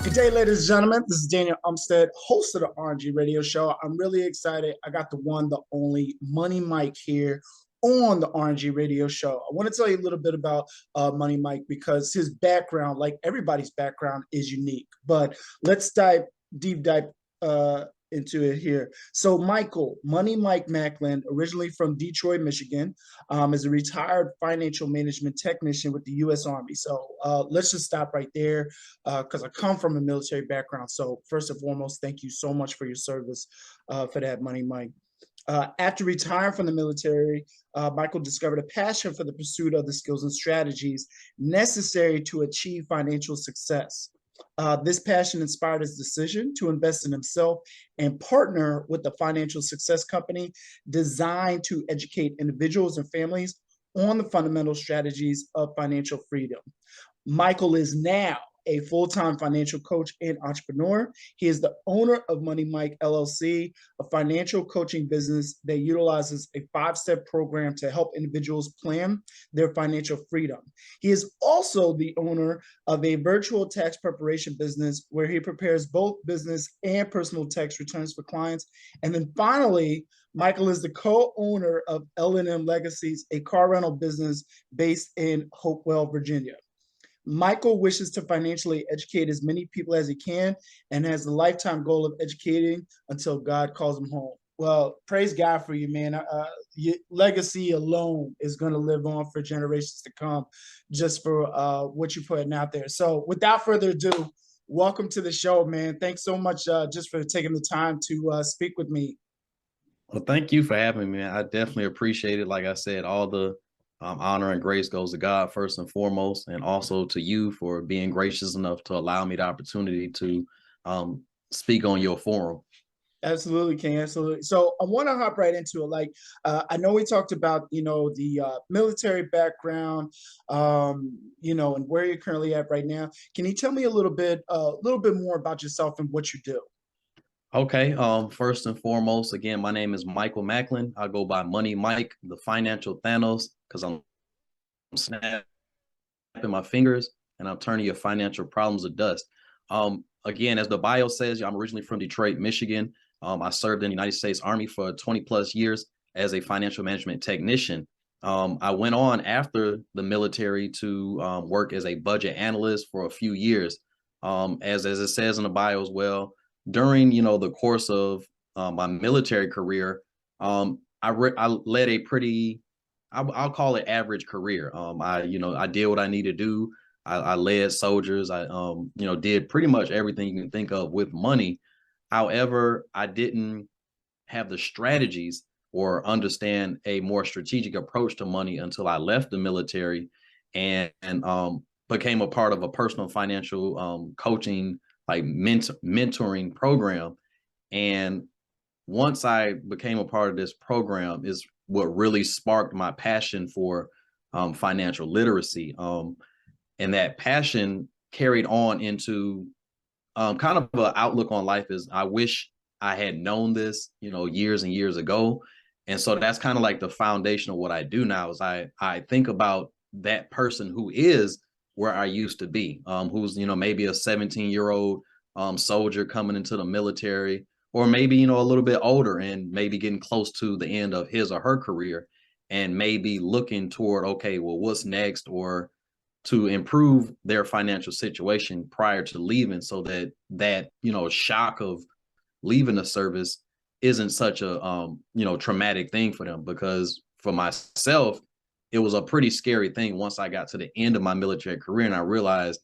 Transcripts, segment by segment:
Good day, ladies and gentlemen. This is Daniel Umstead, host of the RNG radio show. I'm really excited. I got the one, the only Money Mike here on the RNG radio show. I want to tell you a little bit about Money Mike because his background, like everybody's background, is unique. But let's deep dive into it here. So Money Mike Macklin, originally from Detroit, Michigan, is a retired financial management technician with the U.S. Army. So let's just stop right there because I come from a military background. So first and foremost, thank you so much for your service for that, Money Mike. After retiring from the military, Michael discovered a passion for the pursuit of the skills and strategies necessary to achieve financial success. This passion inspired his decision to invest in himself and partner with a financial success company designed to educate individuals and families on the fundamental strategies of financial freedom. Michael is now a full-time financial coach and entrepreneur. He is the owner of Money Mike LLC, a financial coaching business that utilizes a 5-step program to help individuals plan their financial freedom. He is also the owner of a virtual tax preparation business where he prepares both business and personal tax returns for clients. And then finally, Michael is the co-owner of L&M Legacies, a car rental business based in Hopewell, Virginia. Michael wishes to financially educate as many people as he can and has a lifetime goal of educating until God calls him home. Well, praise God for you, man. Your legacy alone is going to live on for generations to come just for what you're putting out there. So without further ado, welcome to the show, man. Thanks so much just for taking the time to speak with me. Well, thank you for having me. I definitely appreciate it. Like I said, all the honor and grace goes to God first and foremost, and also to you for being gracious enough to allow me the opportunity to speak on your forum. Absolutely, King. Absolutely. So I want to hop right into it. Like, I know we talked about, the military background, and where you're currently at right now. Can you tell me a little bit more about yourself and what you do? Okay. First and foremost, again, my name is Michael Macklin. I go by Money Mike, the financial Thanos, because I'm snapping my fingers and I'm turning your financial problems to dust. Again, as the bio says, I'm originally from Detroit, Michigan. I served in the United States Army for 20 plus years as a financial management technician. I went on after the military to work as a budget analyst for a few years. As it says in the bio as well, during the course of my military career, I led a pretty, I'll call it average career. I did what I need to do. I led soldiers. I did pretty much everything you can think of with money. However, I didn't have the strategies or understand a more strategic approach to money until I left the military and became a part of a personal financial coaching, like mentoring program. And once I became a part of this program is what really sparked my passion for financial literacy. And that passion carried on into kind of an outlook on life is I wish I had known this, years and years ago. And so that's kind of like the foundation of what I do now is I think about that person who is where I used to be, who's, maybe a 17-year-old soldier coming into the military, or maybe, a little bit older and maybe getting close to the end of his or her career and maybe looking toward, okay, well, what's next, or to improve their financial situation prior to leaving so that shock of leaving the service isn't such a, traumatic thing for them. Because for myself, it was a pretty scary thing once I got to the end of my military career and I realized,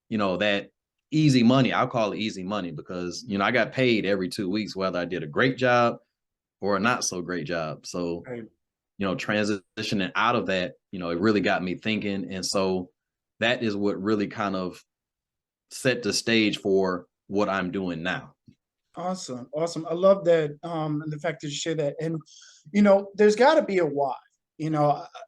that easy money, I'll call it easy money because, I got paid every 2 weeks, whether I did a great job or a not so great job. So, Right. Transitioning out of that, it really got me thinking. And so that is what really kind of set the stage for what I'm doing now. Awesome. Awesome. I love that. And the fact that you share that. And, there's got to be a why.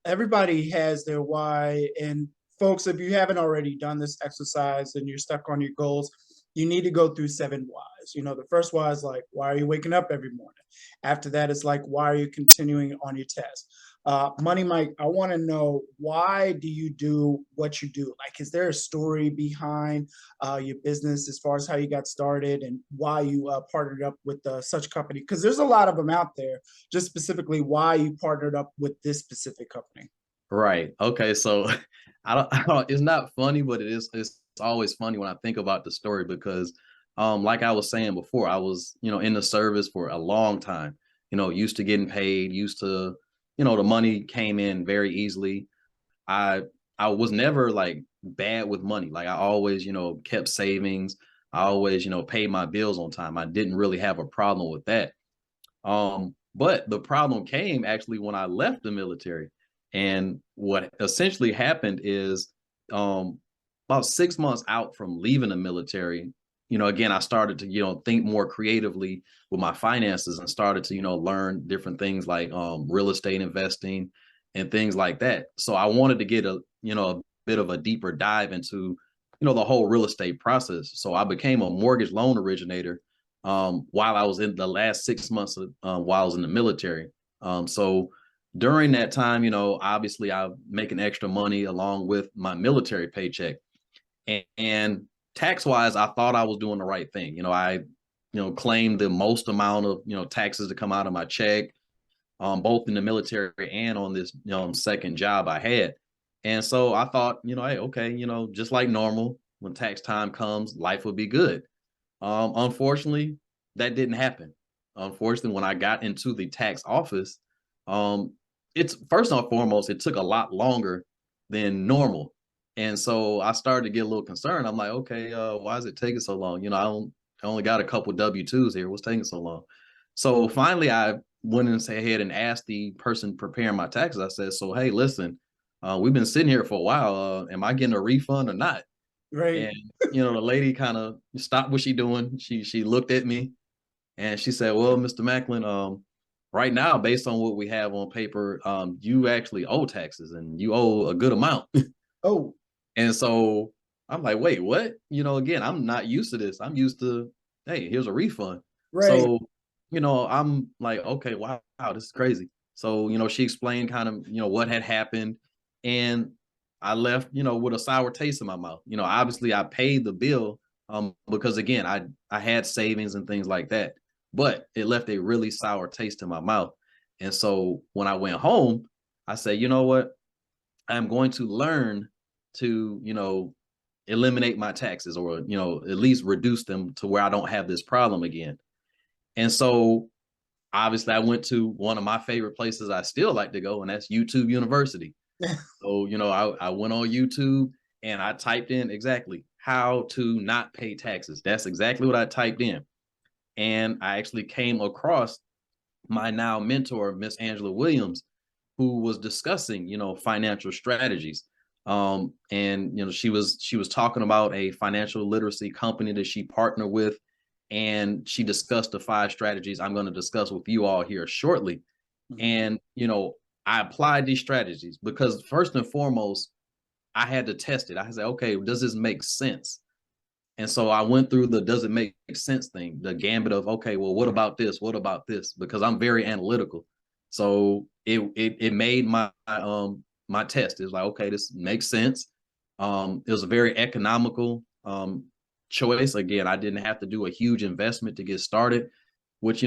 Everybody has their why. And folks, if you haven't already done this exercise and you're stuck on your goals, you need to go through 7 whys. The first why is like, why are you waking up every morning? After that, it's like, why are you continuing on your test? Money Mike, I want to know, why do you do what you do? Like, is there a story behind your business as far as how you got started and why you partnered up with such company? Because there's a lot of them out there. Just specifically, why you partnered up with this specific company? Right. Okay. So it's not funny, but it's always funny when I think about the story because like I was saying before, I was, in the service for a long time, used to getting paid, used to, the money came in very easily. I I was never like bad with money. Like I always, kept savings. I always, paid my bills on time. I didn't really have a problem with that. But the problem came actually when I left the military. And what essentially happened is about 6 months out from leaving the military, again, I started to, think more creatively with my finances and started to, learn different things like real estate investing and things like that. So I wanted to get a bit of a deeper dive into, the whole real estate process. So I became a mortgage loan originator while I was in the last 6 months while I was in the military. So during that time, obviously I'm making extra money along with my military paycheck. And tax wise, I thought I was doing the right thing. I, claimed the most amount of, taxes to come out of my check, both in the military and on this, second job I had. And so I thought, hey, okay, just like normal, when tax time comes, life will be good. Unfortunately, that didn't happen. Unfortunately, when I got into the tax office, um, it's first and foremost, it took a lot longer than normal. And so I started to get a little concerned. I'm like, okay, why is it taking so long? I only got a couple W-2s here. What's taking so long? So finally, I went and say ahead and asked the person preparing my taxes. I said, so, hey, listen, we've been sitting here for a while. Am I getting a refund or not? Right. And the lady kind of stopped what she doing. She looked at me and she said, "Well, Mr. Macklin, right now, based on what we have on paper, you actually owe taxes and you owe a good amount." Oh, And so I'm like, "Wait, what?" Again, I'm not used to this. I'm used to, hey, here's a refund. right. So, I'm like, okay, wow, this is crazy. So, she explained kind of, what had happened. And I left, with a sour taste in my mouth. Obviously I paid the bill because again, I had savings and things like that, but it left a really sour taste in my mouth. And so when I went home, I said, you know what? I'm going to learn to, eliminate my taxes or, at least reduce them to where I don't have this problem again. And so obviously I went to one of my favorite places I still like to go, and that's YouTube University. So, I went on YouTube and I typed in exactly how to not pay taxes. That's exactly what I typed in. And I actually came across my now mentor, Miss Angela Williams, who was discussing, financial strategies. And she was talking about a financial literacy company that she partnered with, and she discussed the 5 strategies I'm going to discuss with you all here shortly. Mhm. And I applied these strategies because first and foremost, I had to test it. I said, okay, does this make sense? And so I went through the does it make sense thing, the gambit of, okay, well, what about this? What about this? Because I'm very analytical. So it made my test. It's like, okay, this makes sense. It was a very economical choice. Again, I didn't have to do a huge investment to get started, which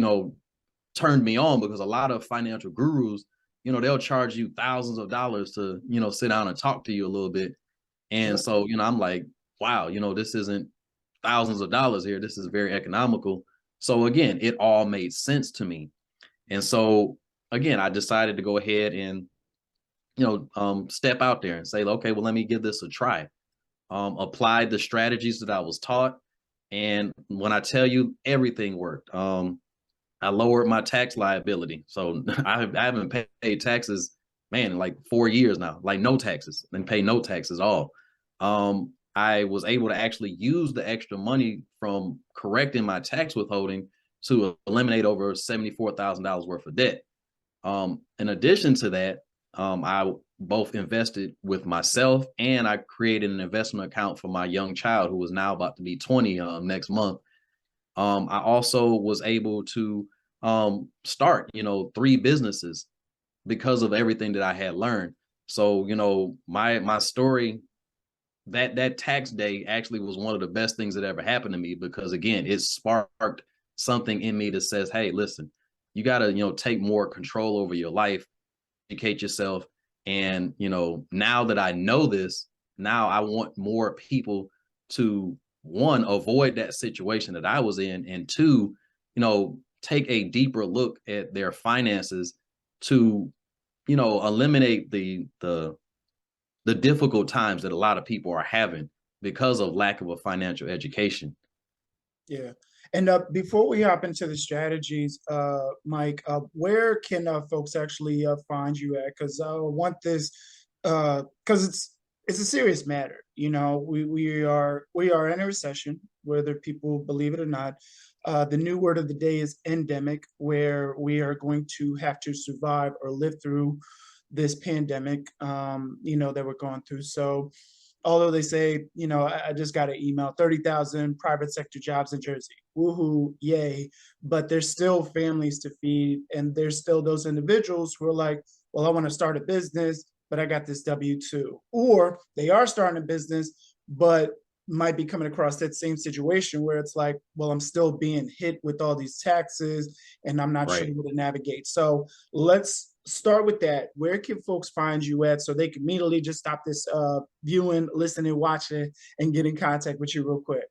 turned me on because a lot of financial gurus, they'll charge you thousands of dollars to, sit down and talk to you a little bit. And Right. so, I'm like, wow, this isn't thousands of dollars here. This is very economical. So again, it all made sense to me. And so again, I decided to go ahead and, step out there and say, okay, well, let me give this a try. Applied the strategies that I was taught. And when I tell you everything worked, I lowered my tax liability. So I haven't paid taxes, man, in like 4 years now, like no taxes, and pay no taxes at all. I was able to actually use the extra money from correcting my tax withholding to eliminate over $74,000 worth of debt. In addition to that, I both invested with myself and I created an investment account for my young child who is now about to be 20 next month. I also was able to start, 3 businesses because of everything that I had learned. So, you know, my story, that tax day actually was one of the best things that ever happened to me, because again, it sparked something in me that says, hey, listen, you got to, you know, take more control over your life, educate yourself. And, you know, now that I know this, now I want more people to, one, avoid that situation that I was in, and two, you know, take a deeper look at their finances to, you know, eliminate the difficult times that a lot of people are having because of lack of a financial education. Yeah. And before we hop into the strategies, Mike, where can folks actually find you at? Because I want this, because it's a serious matter. You know, we are in a recession, whether people believe it or not. The new word of the day is endemic, where we are going to have to survive or live through this pandemic, that we're going through. So, although they say, I just got an email, 30,000 private sector jobs in Jersey. Woohoo, yay. But there's still families to feed. And there's still those individuals who are like, well, I want to start a business, but I got this W-2. Or they are starting a business, but might be coming across that same situation where it's like, well, I'm still being hit with all these taxes and I'm not sure Right. how to navigate. So let's start with that. Where can folks find you at so they can immediately just stop this viewing, listening, watching, and get in contact with you real quick?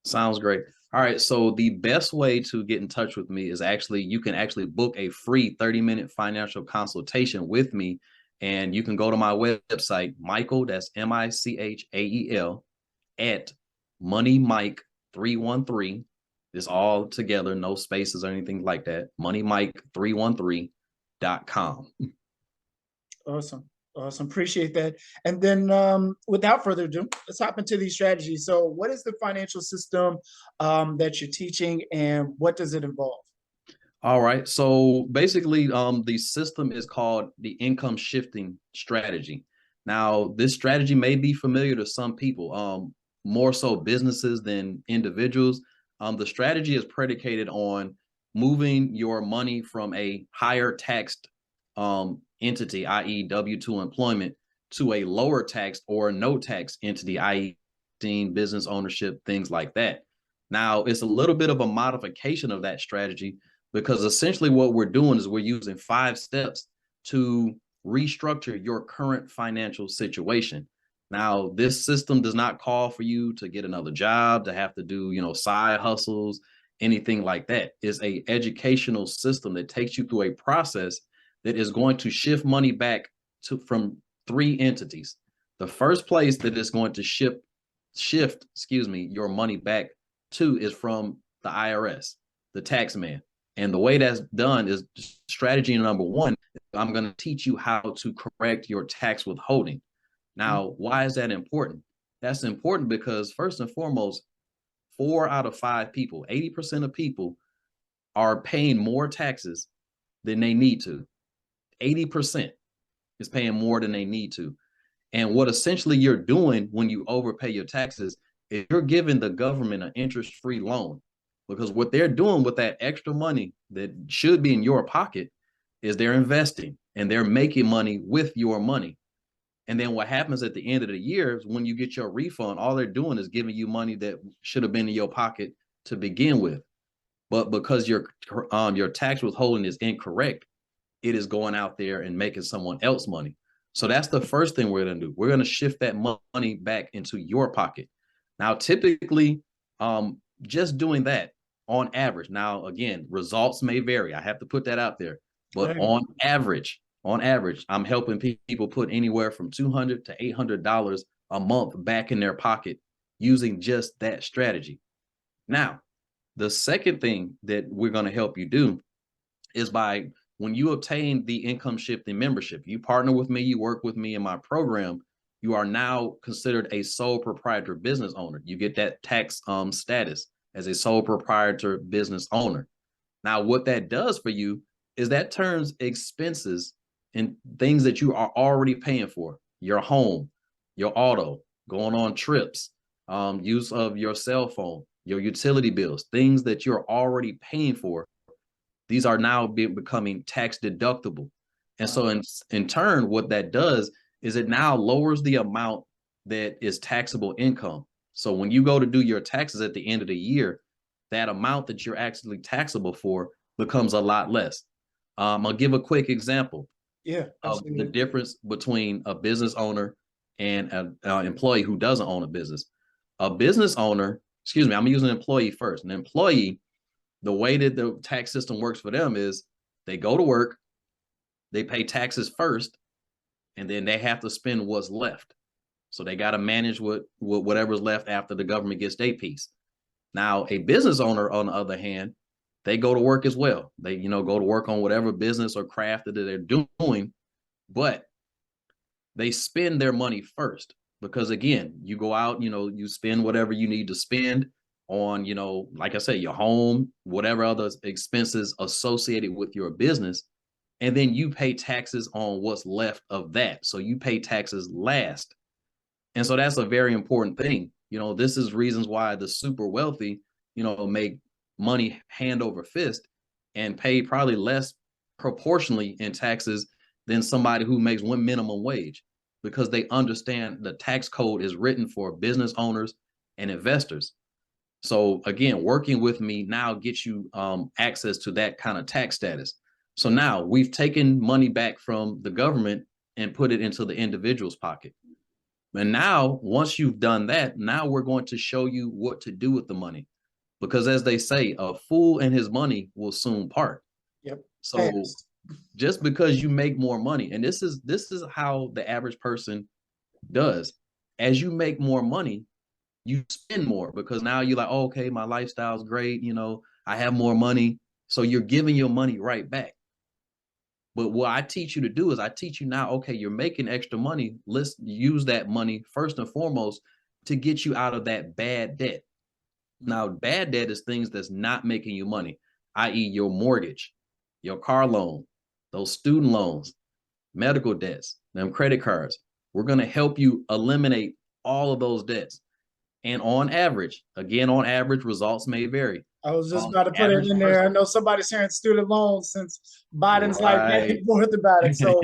Sounds great. All right. So the best way to get in touch with me is actually, you can actually book a free 30-minute financial consultation with me. And you can go to my website, Michael, that's Michael, at Money Mike 313. It's all together, no spaces or anything like that. MoneyMike313.com. Awesome. Awesome. Appreciate that. And then without further ado, let's hop into these strategies. So what is the financial system that you're teaching, and what does it involve? All right. So basically, the system is called the income shifting strategy. Now, this strategy may be familiar to some people, more so businesses than individuals. The strategy is predicated on moving your money from a higher taxed entity, i.e., W-2 employment, to a lower taxed or no tax entity, i.e., business ownership, things like that. Now, it's a little bit of a modification of that strategy, because essentially what we're doing is we're using 5 steps to restructure your current financial situation. Now, this system does not call for you to get another job, to have to do, you know, side hustles, anything like that. It's a educational system that takes you through a process that is going to shift money back to from 3 entities. The first place that is going to shift, your money back to is from the IRS, the tax man. And the way that's done is strategy number 1. I'm going to teach you how to correct your tax withholding. Now, why is that important? That's important because, first and foremost, 4 out of 5 people, 80% of people, are paying more taxes than they need to. 80% is paying more than they need to. And what essentially you're doing when you overpay your taxes is you're giving the government an interest-free loan, because what they're doing with that extra money that should be in your pocket is they're investing and they're making money with your money. And then what happens at the end of the year is when you get your refund, all they're doing is giving you money that should have been in your pocket to begin with. But because your tax withholding is incorrect, it is going out there and making someone else money. So that's the first thing we're going to do. We're going to shift that money back into your pocket. Now, typically, just doing that on average. Now, again, results may vary. I have to put that out there. But Right. on average, I'm helping people put anywhere from $200 to $800 a month back in their pocket using just that strategy. Now, the second thing that we're going to help you do is by, when you obtain the income shifting membership, you partner with me, you work with me in my program, you are now considered a sole proprietor business owner. You get that tax status as a sole proprietor business owner. Now, what that does for you is that turns expenses and things that you are already paying for, your home, your auto, going on trips, use of your cell phone, your utility bills, things that you're already paying for, these are now becoming tax deductible. And so in turn, what that does is it now lowers the amount that is taxable income. So when you go to do your taxes at the end of the year, that amount that you're actually taxable for becomes a lot less. I'll give a quick example Yeah, of the absolutely. difference between a business owner and an employee who doesn't own a business. A business owner, excuse me, I'm using an employee first. An employee, the way that the tax system works for them is they go to work, they pay taxes first, and then they have to spend what's left. So they got to manage whatever's left after the government gets their piece. Now, a business owner, on the other hand, they go to work as well. They, go to work on whatever business or craft that they're doing, but they spend their money first because again, you go out, you spend whatever you need to spend on, like I said, your home, whatever other expenses associated with your business. And then you pay taxes on what's left of that. So you pay taxes last. And so that's a very important thing. This is reasons why the super wealthy, make money hand over fist and pay probably less proportionally in taxes than somebody who makes one minimum wage because they understand the tax code is written for business owners and investors. So again, working with me now gets you access to that kind of tax status. So now we've taken money back from the government and put it into the individual's pocket. And now, once you've done that, now we're going to show you what to do with the money. Because as they say, a fool and his money will soon part. Yep. So just because you make more money, and this is how the average person does. As you make more money, you spend more because now you're like, oh, okay, my lifestyle's great, I have more money. So you're giving your money right back. But what I teach you to do is I teach you now, okay, you're making extra money. Let's use that money first and foremost to get you out of that bad debt. Now, bad debt is things that's not making you money, i.e. your mortgage, your car loan, those student loans, medical debts, them credit cards. We're going to help you eliminate all of those debts. And on average, results may vary. I was just about to put it Average in there. I person, know somebody's sharing student loans since Biden's like back right. and forth about it. So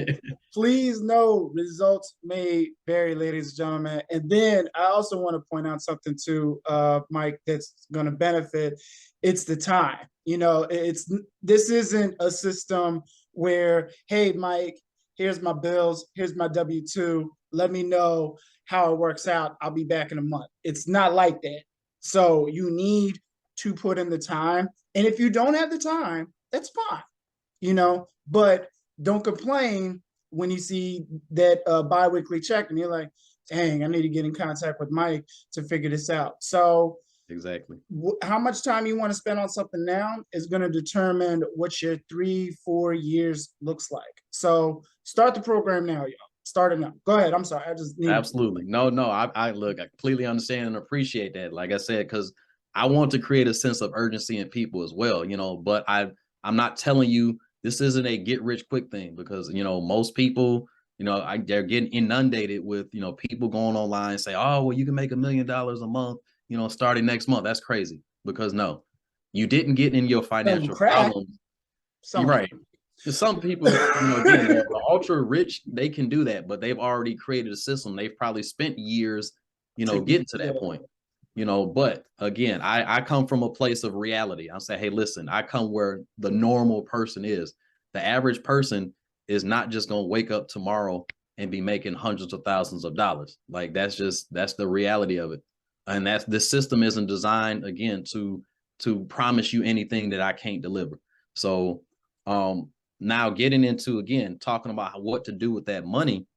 please know results may vary, ladies and gentlemen. And then I also want to point out something too, Mike, that's going to benefit. It's the time. This isn't a system where, hey, Mike, here's my bills, here's my W-2. Let me know how it works out. I'll be back in a month. It's not like that. So you need to put in the time. And if you don't have the time, that's fine, but don't complain when you see that biweekly check and you're like, dang, I need to get in contact with Mike to figure this out. So exactly how much time you want to spend on something now is going to determine what your 3-4 years looks like. So start the program now, y'all. Start it now. Go ahead. I'm sorry. I just need absolutely. No, I look, I completely understand and appreciate that. Like I said, because I want to create a sense of urgency in people as well, but I'm not telling you this isn't a get rich quick thing because, most people, they're getting inundated with, people going online and say, oh, well, you can make $1 million a month, starting next month. That's crazy because no, you didn't get in your financial problems. You're right. Because some people, again, the ultra rich, they can do that, but they've already created a system. They've probably spent years, getting to that point. But again, I come from a place of reality. I'll say, hey, listen, I come where the normal person is. The average person is not just going to wake up tomorrow and be making hundreds of thousands of dollars. Like that's the reality of it. And this system isn't designed again to promise you anything that I can't deliver. So now getting into again talking about what to do with that money,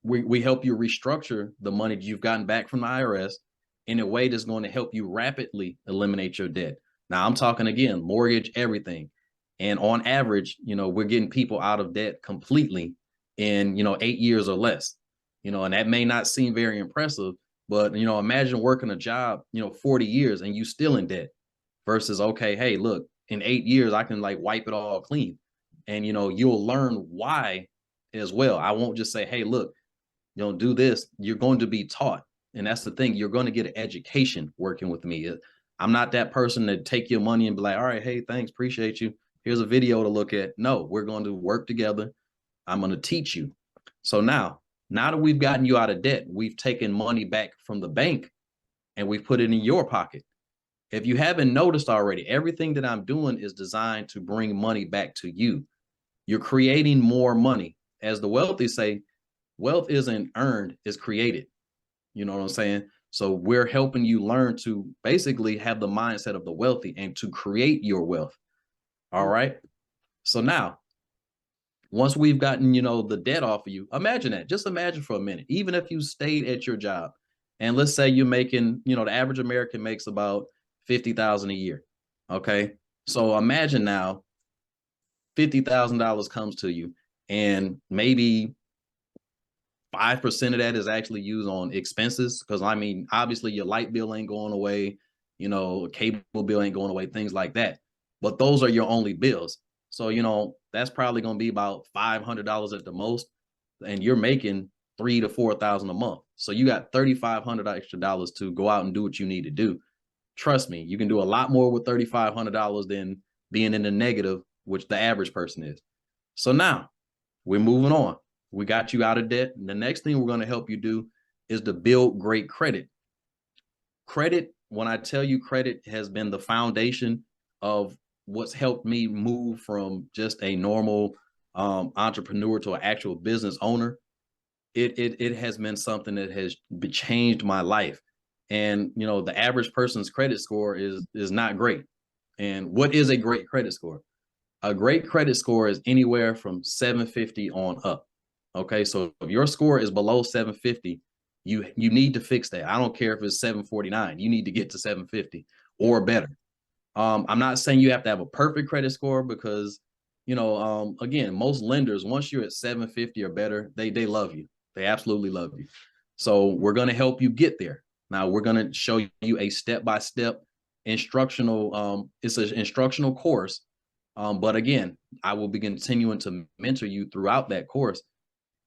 we help you restructure the money that you've gotten back from the IRS in a way that's going to help you rapidly eliminate your debt. Now I'm talking again, mortgage, everything. And on average, we're getting people out of debt completely in, 8 years or less, and that may not seem very impressive, but, imagine working a job, 40 years and you still in debt versus, okay, hey, look, in 8 years, I can like wipe it all clean. And, you'll learn why as well. I won't just say, hey, look, do this. You're going to be taught. And that's the thing. You're going to get an education working with me. I'm not that person to take your money and be like, all right, hey, thanks, appreciate you. Here's a video to look at. No, we're going to work together. I'm going to teach you. So now that we've gotten you out of debt, we've taken money back from the bank and we've put it in your pocket. If you haven't noticed already, everything that I'm doing is designed to bring money back to you. You're creating more money. As the wealthy say, wealth isn't earned, it's created. You know what I'm saying? So we're helping you learn to basically have the mindset of the wealthy and to create your wealth. All right. So now, once we've gotten, the debt off of you, imagine that. Just imagine for a minute, even if you stayed at your job and let's say you're making, the average American makes about 50,000 a year. Okay. So imagine now $50,000 comes to you and maybe 5% of that is actually used on expenses. Cause I mean, obviously your light bill ain't going away, cable bill ain't going away, things like that. But those are your only bills. So, that's probably going to be about $500 at the most. And you're making $3,000 to $4,000 a month. So you got $3,500 extra dollars to go out and do what you need to do. Trust me, you can do a lot more with $3,500 than being in the negative, which the average person is. So now we're moving on. We got you out of debt. And the next thing we're going to help you do is to build great credit. Credit, when I tell you credit has been the foundation of what's helped me move from just a normal entrepreneur to an actual business owner. It has been something that has changed my life. And, the average person's credit score is not great. And what is a great credit score? A great credit score is anywhere from 750 on up. Okay, so if your score is below 750, you need to fix that. I don't care if it's 749. You need to get to 750 or better. I'm not saying you have to have a perfect credit score because, again, most lenders, once you're at 750 or better, they love you. They absolutely love you. So we're going to help you get there. Now we're going to show you a step-by-step instructional, it's an instructional course. But again, I will be continuing to mentor you throughout that course.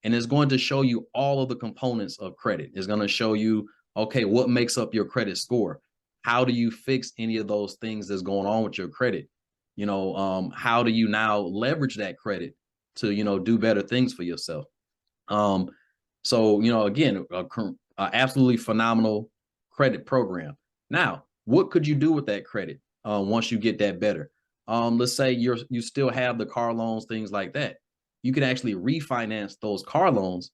And it's going to show you all of the components of credit. It's going to show you, okay, what makes up your credit score? How do you fix any of those things that's going on with your credit? How do you now leverage that credit to, do better things for yourself? So, again, a absolutely phenomenal credit program. Now, what could you do with that credit once you get that better? Let's say you still have the car loans, things like that. You can actually refinance those car loans,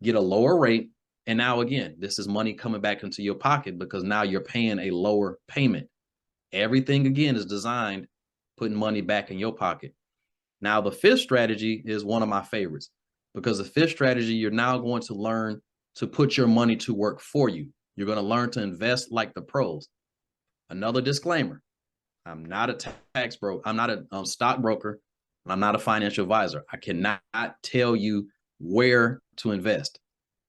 get a lower rate. And now, again, this is money coming back into your pocket because now you're paying a lower payment. Everything, again, is designed putting money back in your pocket. Now, the fifth strategy is one of my favorites because the fifth strategy, you're now going to learn to put your money to work for you. You're going to learn to invest like the pros. Another disclaimer. I'm not a tax broker. I'm not a stockbroker. And I'm not a financial advisor. I cannot tell you where to invest.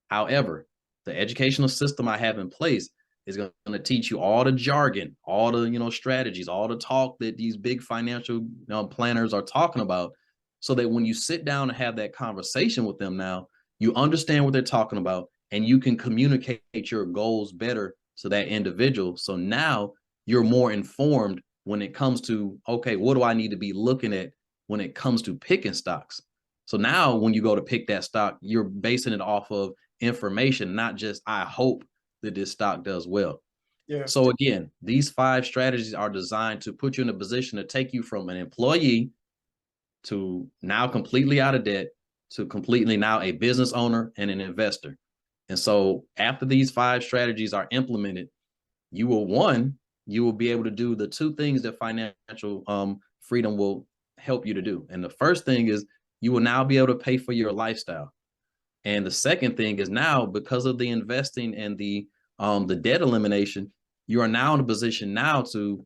However, the educational system I have in place is going to teach you all the jargon, all the strategies, all the talk that these big financial planners are talking about, so that when you sit down and have that conversation with them, now you understand what they're talking about and you can communicate your goals better to that individual. So now you're more informed when it comes to, okay, what do I need to be looking at when it comes to picking stocks? So now when you go to pick that stock, you're basing it off of information, not just, I hope that this stock does well. Yeah. So again, these 5 strategies are designed to put you in a position to take you from an employee to now completely out of debt to completely now a business owner and an investor. And so after these 5 strategies are implemented, you will be able to do the 2 things that financial freedom will help you to do. And the first thing is you will now be able to pay for your lifestyle. And the second thing is now, because of the investing and the debt elimination, you are now in a position now to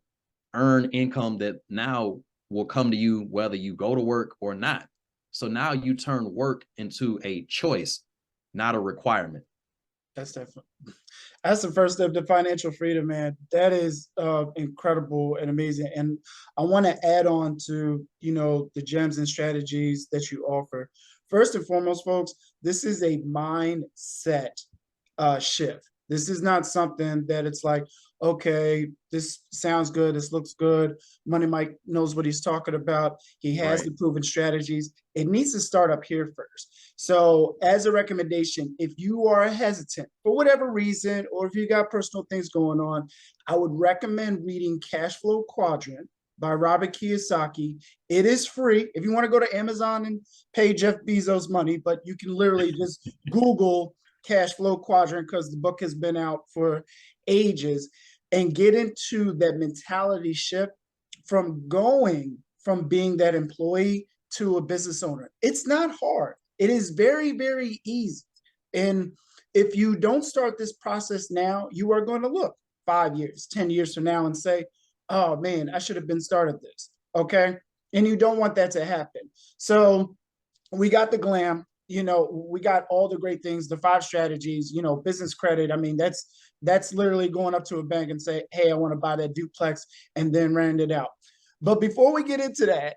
earn income that now will come to you whether you go to work or not. So now you turn work into a choice, not a requirement. That's the first step to financial freedom, man. That is incredible and amazing. And I want to add on to, the gems and strategies that you offer. First and foremost, folks, this is a mindset shift. This is not something that it's like, okay, this sounds good, this looks good. Money Mike knows what he's talking about. He has Right. the proven strategies. It needs to start up here first. So, as a recommendation, if you are hesitant for whatever reason, or if you got personal things going on, I would recommend reading Cash Flow Quadrant by Robert Kiyosaki. It is free. If you want to go to Amazon and pay Jeff Bezos money, but you can literally just Google Cash Flow Quadrant because the book has been out for ages, and get into that mentality shift from going from being that employee to a business owner. It's not hard. It is very, very easy. And if you don't start this process now, you are going to look 5 years, 10 years from now and say, oh man, I should have been started this. Okay. And you don't want that to happen. So we got the glam, we got all the great things, the 5 strategies, business credit. I mean, that's literally going up to a bank and say, hey, I want to buy that duplex, and then rent it out. But before we get into that,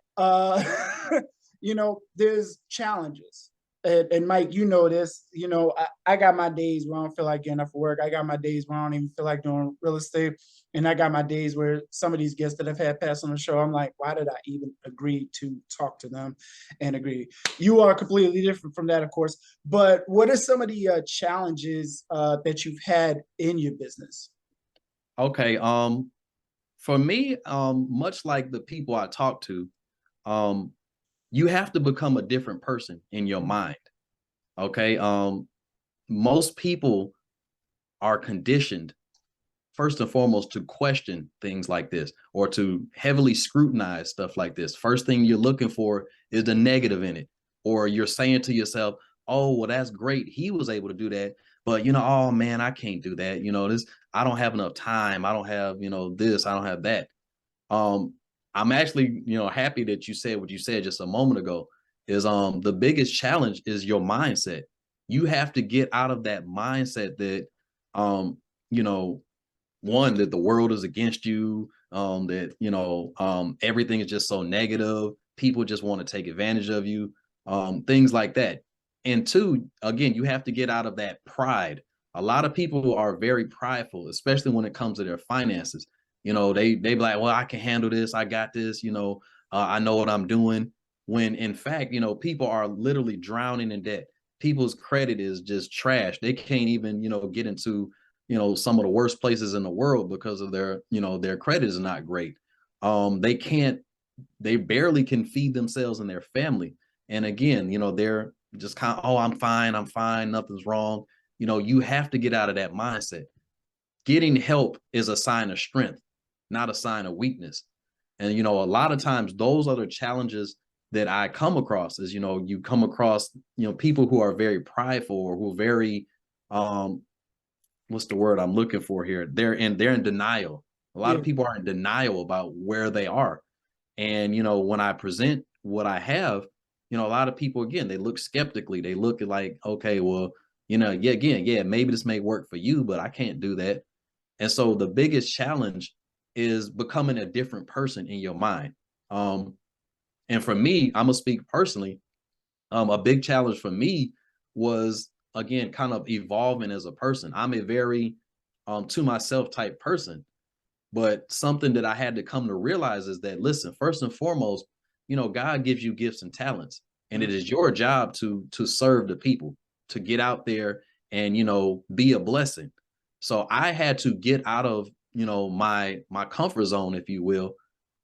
there's challenges. And Mike, you know this, I got my days where I don't feel like getting up for work. I got my days where I don't even feel like doing real estate. And I got my days where some of these guests that I've had pass on the show, I'm like, why did I even agree to talk to them and agree? You are completely different from that, of course. But what are some of the challenges that you've had in your business? Okay. For me, much like the people I talk to, um, you have to become a different person in your mind. Okay. Most people are conditioned first and foremost to question things like this, or to heavily scrutinize stuff like this. First thing you're looking for is the negative in it, or you're saying to yourself, oh, well, that's great, he was able to do that, but oh man, I can't do that. This, I don't have enough time, I don't have, this, I don't have that. um I'm actually, happy that you said what you said just a moment ago. Is the biggest challenge is your mindset. You have to get out of that mindset that you know one, that the world is against you, that everything is just so negative, people just want to take advantage of you, things like that. And two, again, you have to get out of that pride. A lot of people are very prideful, especially when it comes to their finances. They be like, well, I can handle this, I got this, I know what I'm doing. When in fact, people are literally drowning in debt. People's credit is just trash. They can't even get into some of the worst places in the world because of their credit is not great. They barely can feed themselves and their family. And again, they're just kind of, oh, I'm fine, nothing's wrong. You have to get out of that mindset. Getting help is a sign of strength, not a sign of weakness. And a lot of times those are the challenges that I come across. Is you come across people who are very prideful, or who are very what's the word I'm looking for here? They're in denial. A lot Yeah. of people are in denial about where they are. And when I present what I have, a lot of people, again, they look skeptically. They look at like, okay, well, yeah, again, yeah, maybe this may work for you, but I can't do that. And so the biggest challenge is becoming a different person in your mind. And for me, I'm gonna speak personally. A big challenge for me was, again, kind of evolving as a person. I'm a very to myself type person, but something that I had to come to realize is that, listen, first and foremost, God gives you gifts and talents, and it is your job to serve the people, to get out there and be a blessing. So I had to get out of my comfort zone, if you will,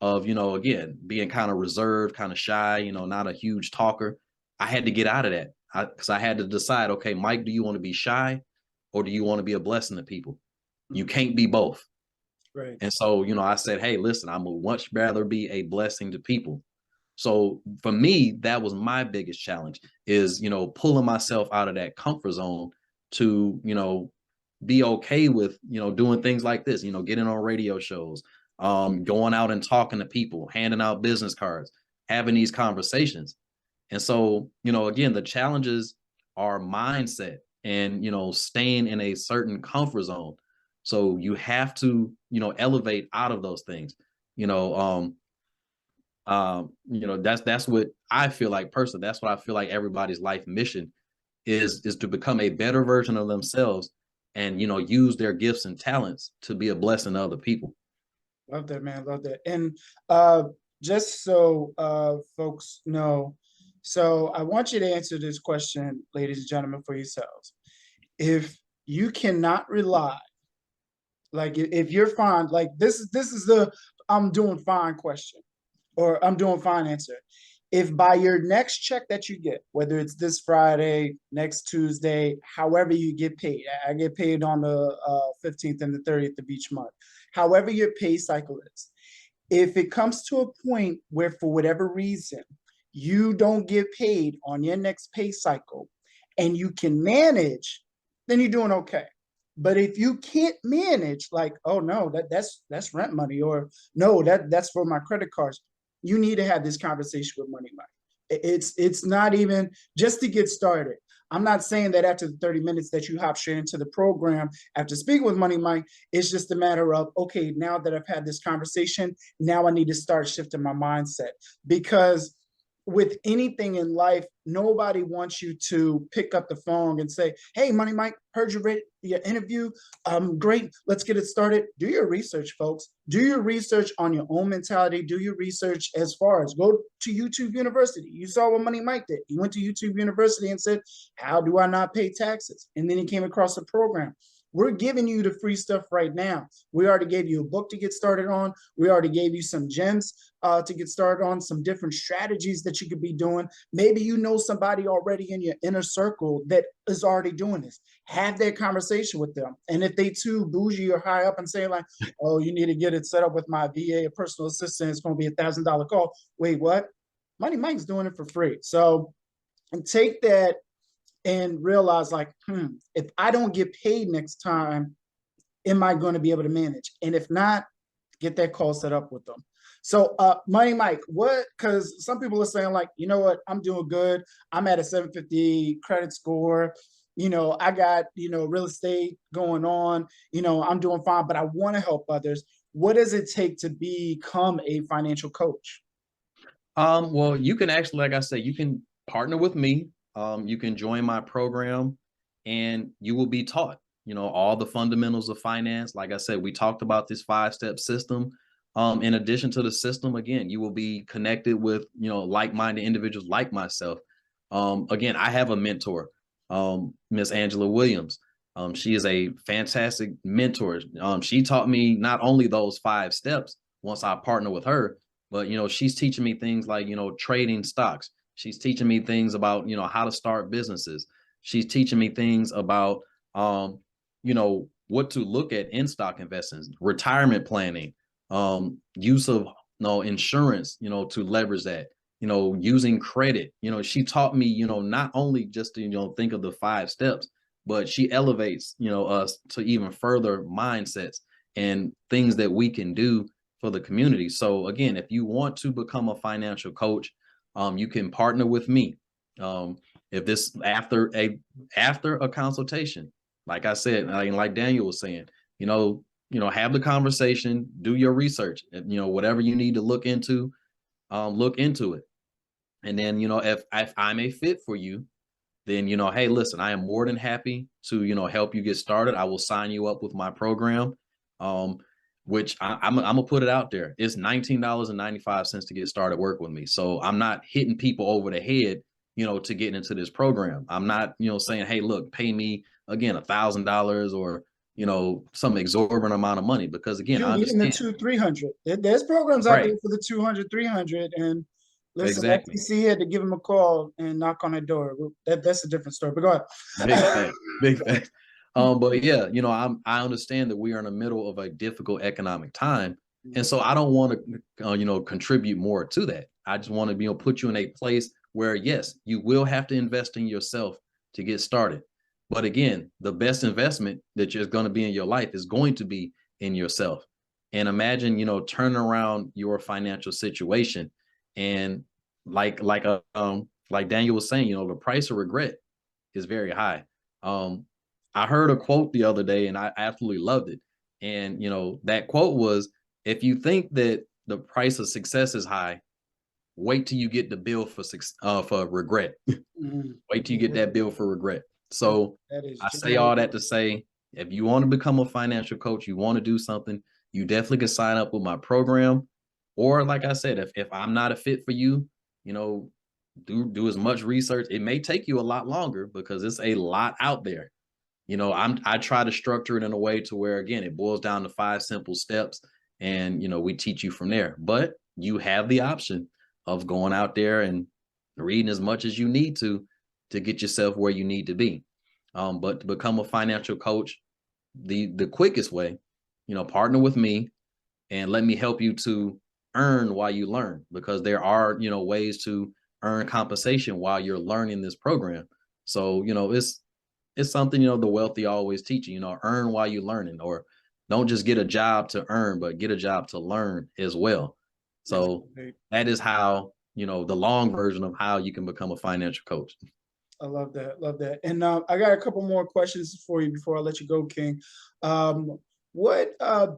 of again, being kind of reserved, kind of shy, not a huge talker. I had to get out of that, because I had to decide, okay, Mike, do you want to be shy, or do you want to be a blessing to people? You can't be both. Right. And so, I said, hey, listen, I'm gonna much rather be a blessing to people. So for me, that was my biggest challenge, is, pulling myself out of that comfort zone to, be okay with, doing things like this, getting on radio shows, going out and talking to people, handing out business cards, having these conversations. And so, again, the challenges are mindset and, staying in a certain comfort zone. So you have to, elevate out of those things. You know, that's what I feel like personally. That's what I feel like everybody's life mission is to become a better version of themselves and, use their gifts and talents to be a blessing to other people. Love that, man. Love that. And just so folks know, so I want you to answer this question, ladies and gentlemen, for yourselves. If you cannot rely, like if you're fine, like this is the I'm doing fine question, or I'm doing fine answer. If by your next check that you get, whether it's this Friday, next Tuesday, however you get paid, I get paid on the 15th and the 30th of each month, however your pay cycle is, if it comes to a point where for whatever reason you don't get paid on your next pay cycle and you can manage, then you're doing okay. But if you can't manage, like, oh no, that's rent money, or no, that's for my credit cards, you need to have this conversation with Money Mike. It's not even just to get started. I'm not saying that after the 30 minutes that you hop straight into the program after speaking with Money Mike. It's just a matter of, okay, now that I've had this conversation, now I need to start shifting my mindset. Because with anything in life, nobody wants you to pick up the phone and say, hey, Money Mike, heard your interview. Great, let's get it started. Do your research, folks. Do your research on your own mentality. Do your research as far as go to YouTube University. You saw what Money Mike did. He went to YouTube University and said, how do I not pay taxes? And then he came across a program. We're giving you the free stuff right now. We already gave you a book to get started on. We already gave you some gems to get started on, some different strategies that you could be doing. Maybe you know somebody already in your inner circle that is already doing this. Have that conversation with them. And if they too bougie or high up and say like, oh, you need to get it set up with my VA, a personal assistant, it's going to be $1,000 call. Wait, what? Money Mike's doing it for free. So, and take that and realize like, if I don't get paid next time, am I going to be able to manage? And if not, get that call set up with them. So Money Mike, because some people are saying like, you know what, I'm doing good. I'm at a 750 credit score. I got, real estate going on, I'm doing fine, but I want to help others. What does it take to become a financial coach? Well, you can actually, like I said, you can partner with me. You can join my program and you will be taught, all the fundamentals of finance. Like I said, we talked about this 5-step system. In addition to the system, again, you will be connected with, like-minded individuals like myself. Again, I have a mentor, Miss Angela Williams. She is a fantastic mentor. She taught me not only those 5 steps once I partner with her, but, she's teaching me things like, trading stocks. She's teaching me things about, how to start businesses. She's teaching me things about, what to look at in stock investments, retirement planning, use of insurance, to leverage that, using credit. She taught me, not only just to, think of the 5 steps, but she elevates, us to even further mindsets and things that we can do for the community. So again, if you want to become a financial coach, you can partner with me. If this after a consultation, like I said, like Daniel was saying, have the conversation, do your research, whatever you need to look into it. And then, if I'm a fit for you, then, hey, listen, I am more than happy to, help you get started. I will sign you up with my program. Which I'm gonna put it out there. It's $19.95 to get started work with me. So I'm not hitting people over the head, to get into this program. I'm not, saying, hey, look, pay me again $1,000 or, some exorbitant amount of money, because again, I Even the understand. 200-300. There's programs out Right. there for the 200, 300. And listen, Exactly. FTC had to give them a call and knock on their door. That's a different story. But go ahead. Big fact. Big fact. But yeah, I understand that we are in the middle of a difficult economic time. And so I don't want to, contribute more to that. I just want to, put you in a place where, yes, you will have to invest in yourself to get started. But again, the best investment that you're going to be in your life is going to be in yourself. And imagine, turning around your financial situation. And like Daniel was saying, the price of regret is very high. I heard a quote the other day and I absolutely loved it. And, that quote was, if you think that the price of success is high, wait till you get the bill for regret. Wait till you get that bill for regret. So I say all that to say, If you want to become a financial coach, you want to do something, you definitely can sign up with my program. Or like I said, if I'm not a fit for you, you know, do as much research. It may take you a lot longer because it's a lot out there. You know, I try to structure it in a way to where, again, it boils down to 5 simple steps, and you know, we teach you from there. But you have the option of going out there and reading as much as you need to get yourself where you need to be. But to become a financial coach, the quickest way, you know, partner with me and let me help you to earn while you learn, because there are, you know, ways to earn compensation while you're learning this program. So, you know, it's something, you know, the wealthy always teach you, you know, earn while you're learning, or don't just get a job to earn, but get a job to learn as well. So that is how, you know, the long version of how you can become a financial coach. I love that. Love that. And I got a couple more questions for you before I let you go, King. What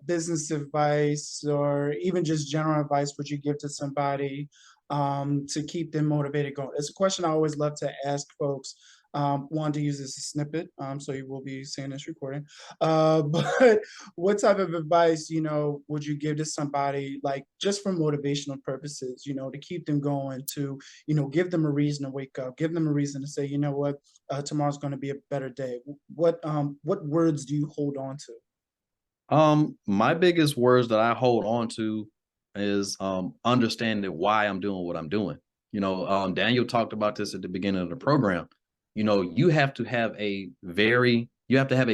business advice or even just general advice would you give to somebody to keep them motivated going? It's a question I always love to ask folks. One, to use this as a snippet, so you will be seeing this recording. But what type of advice, you know, would you give to somebody, like just for motivational purposes, you know, to keep them going, to, you know, give them a reason to wake up, give them a reason to say, you know what, tomorrow's going to be a better day. What words do you hold on to? My biggest words that I hold on to is understanding why I'm doing what I'm doing. You know, Daniel talked about this at the beginning of the program. You know, you have to have a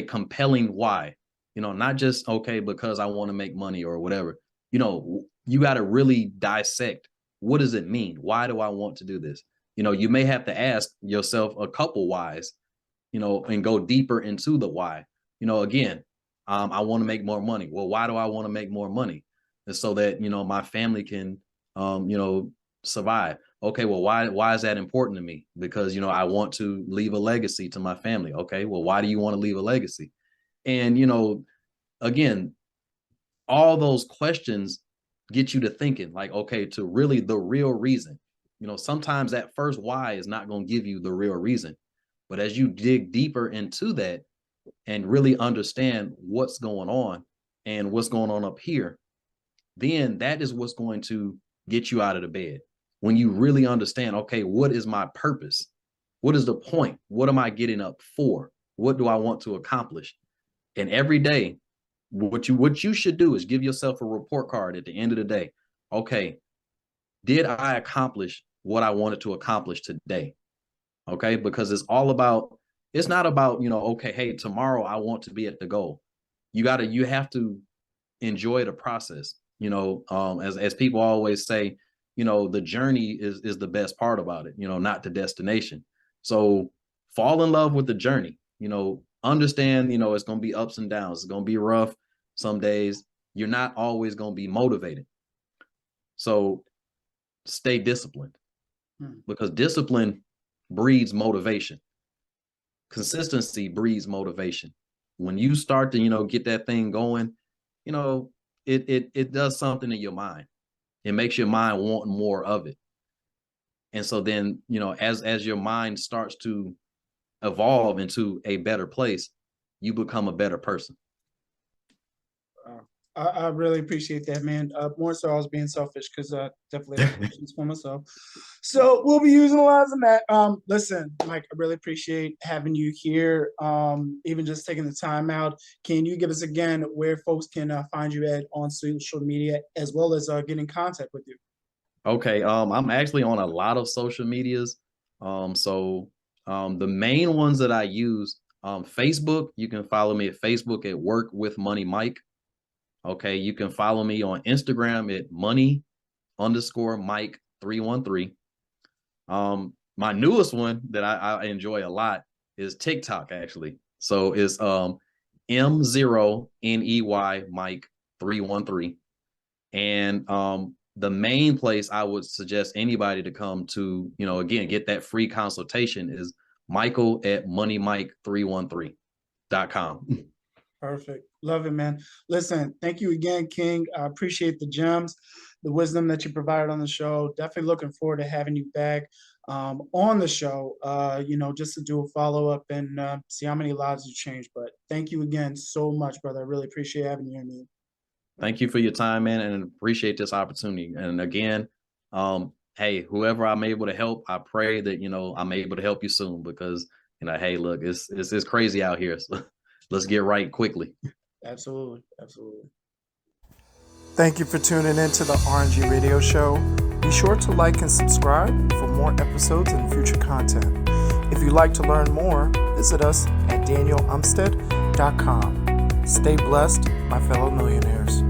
compelling why. You know, not just, okay, because I want to make money or whatever. You know, you got to really dissect, what does it mean? Why do I want to do this? You know, you may have to ask yourself a couple whys, you know, and go deeper into the why. You know, again, I want to make more money. Well, why do I want to make more money? And so that, you know, my family can, you know, survive. Okay, well, why is that important to me? Because, you know, I want to leave a legacy to my family. Okay, well, why do you want to leave a legacy? And, you know, again, all those questions get you to thinking, like, okay, to really the real reason. You know, sometimes that first why is not going to give you the real reason. But as you dig deeper into that and really understand what's going on and what's going on up here, then that is what's going to get you out of the bed. When you really understand, okay, what is my purpose? What is the point? What am I getting up for? What do I want to accomplish? And every day, what you should do is give yourself a report card at the end of the day. Okay, did I accomplish what I wanted to accomplish today? Okay, because it's not about, you know, okay, hey, tomorrow I want to be at the goal. You have to enjoy the process. You know, as people always say, you know, the journey is the best part about it, you know, not the destination. So fall in love with the journey, you know, understand, you know, it's going to be ups and downs. It's going to be rough some days. You're not always going to be motivated. So stay disciplined, because discipline breeds motivation. Consistency breeds motivation. When you start to, you know, get that thing going, you know, it does something in your mind. It makes your mind want more of it. And so then, you know, as your mind starts to evolve into a better place, you become a better person. I really appreciate that, man. More so I was being selfish because I definitely have questions for myself. So we'll be utilizing that. Listen, Mike, I really appreciate having you here. Even just taking the time out. Can you give us again where folks can find you at on social media, as well as get in contact with you? Okay, I'm actually on a lot of social medias. The main ones that I use, Facebook, you can follow me at Facebook at Work with Money Mike. Okay, you can follow me on Instagram at money_Mike 313. My newest one that I enjoy a lot is TikTok, actually. So it's M0NEY Mike 313. And the main place I would suggest anybody to come to, you know, again, get that free consultation is Michael at moneymike313.com. Perfect. Love it, man. Listen, thank you again, King. I appreciate the gems. the wisdom that you provided on the show. Definitely looking forward to having you back on the show, just to do a follow-up and see how many lives you changed. But thank you again so much, brother. I really appreciate having you here, man. Thank you for your time, man, and appreciate this opportunity. And again, hey, whoever I'm able to help, I pray that, I'm able to help you soon because, hey, look, it's crazy out here. So let's get right quickly. Absolutely. Absolutely. Thank you for tuning in to the RNG Radio Show. Be sure to like and subscribe for more episodes and future content. If you'd like to learn more, visit us at danielumstead.com. Stay blessed, my fellow millionaires.